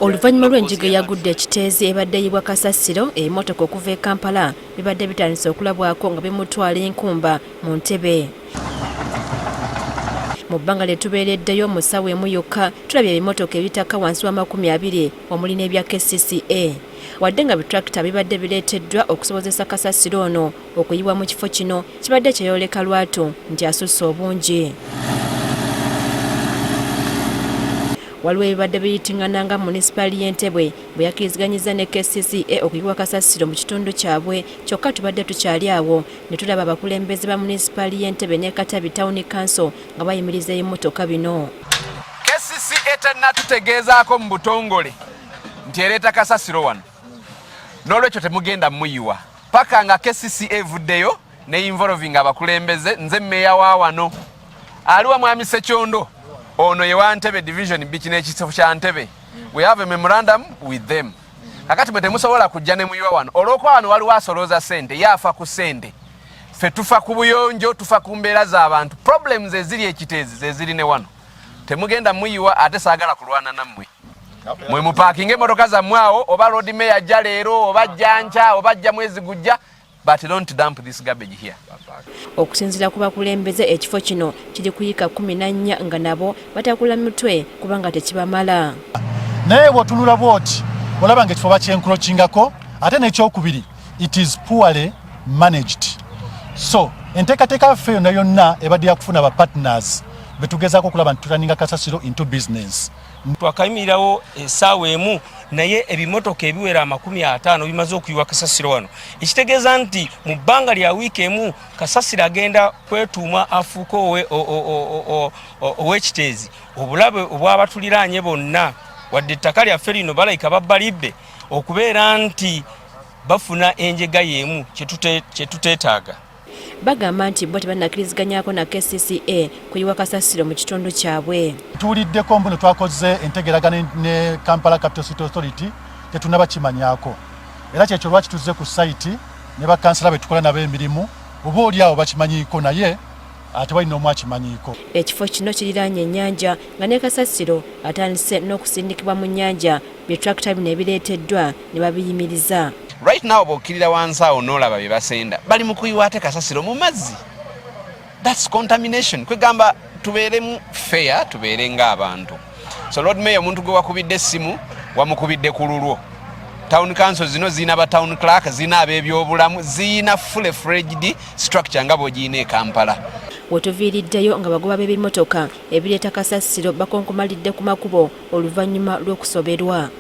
Oluvannyuma lw'enjiga eyagudde ekiteezi ebadde eyibwa kasasiro ebimotoka okuva e Kampala bibadde bitandise okulabwako nga bimutwala enkumba mu Ntebe. Mu bbanga lye tubeereddeyo mu ssaawa emu yokka tulabye ebimotoka ebitaka wansi wa 20 omuli n'ebya KCCA. Wadde nga bitrakita bibadde bireeteddwa okusobozesa kasasiro ono okuyibwa mu kifo kino kibadde kyeyoleka lwatu nti asusse obungi. Waliwo ebibadde biyitingananga munisipaali y'Entebwe bwe yakkiriziganyizza ne KCCA okuyibwa kasasiro mu kitundu kyabwe, kyokka tubadde tukyali awo ne tulaba abakulembeze ba munisipaali y'Entebbe ne Katabi Town Council nga bayimiriza emmotoka bino. KCCA tennatutegeezaako mu butongole nti ereeta kasasiro wano, n'olwekyo temugenda muyiwa paka nga KCCA evuddeyo ne involving abakulembeze. Nze mmeeya wa wano aliwa mwami Sekyondo ono ye wa Ntebe division bichi n'ekifo kya Ntebe. We have a memorandum with them. Kakati mwe temusobola kujja ne muyiwa wano olw'okuba wano waliwo asolooza ssente yaafa ku ssente, ffe tufa ku buyonjo, tufa ku mbeera z'abantu. Problems eziri ekiteezi ze ziri ne wano, temugenda muyiwa ate saagala kulwana nammwe. Mwe mupaakinga emmotoka zammwe awo, oba road mayor ajja leero oba ajja nkya oba ajja mwezi gujja, but don't dump this garbage here. Okusinziira ku bakulembeze ekifo kino kiri kuyika 14 nga nabo batakula mutwe kubanga tekibamala. Naye bw'otunula bw'oti olaba ng'ekifo bakyenkrochingako, ate n'ekyokubiri it is poorly managed. So enteekateeka yaffe yonna yonna ebadde yakufuna ba partners betugezaako okulaba nti tulaninga kasasiro into business. Twakayimirirawo essaawa emu naye ebimotoka ebiwera 50 bimaze okuyiwa kasasiro wano, ekitegeeza nti mu bbanga lya wiiki emu kasasiro agenda kwetuuma afuuka ow'ekiteezi. Obulabe obw'abatuliraanye bonna wadde ettaka lyaffe lino balayika babbalibbe okubeera nti bafuna enjega y'emu kye tuteetaaga. Bagamba nti bo tebannakkiriziganyako na KCCA kuyiwa kasasiro mu kitundu kyabwe. Tuwuliddeko mbuno twakoze entegeragana ne Kampala Capital City Authority tetunnabakimanyaako, era kyekyo lwaki tuzze ku site ne bakansala betukola nabo emirimu oba oli awo bakimanyiiko naye ate walina omu akimanyiiko. Ekifo kino kiriraanye ennyanja nga ne kasasiro atandise n'okusindikibwa mu nnyanja bye tractor bino ebireeteddwa ne babiyimiriza. Right now bokirira wansi awo n'olaba bye basenda bali mu kuyiwa ate kasasiro mu mazzi. That's contamination. Kwegamba tubeeremu fair, tubeere ng'abantu. So Lord Mayor omuntu gwe wakubidde essimu wamukubidde ku lulwo. Town council zino zina ba town clerk, zina ab'ebyobulamu, zina full-fledged structure nga bw'ogiyina e Kampala. Wetuviiriddeyo nga bagoba b'ebimotoka ebireeta kasasiro bakonkomalidde ku makubo oluvannyuma lw'okusoberwa.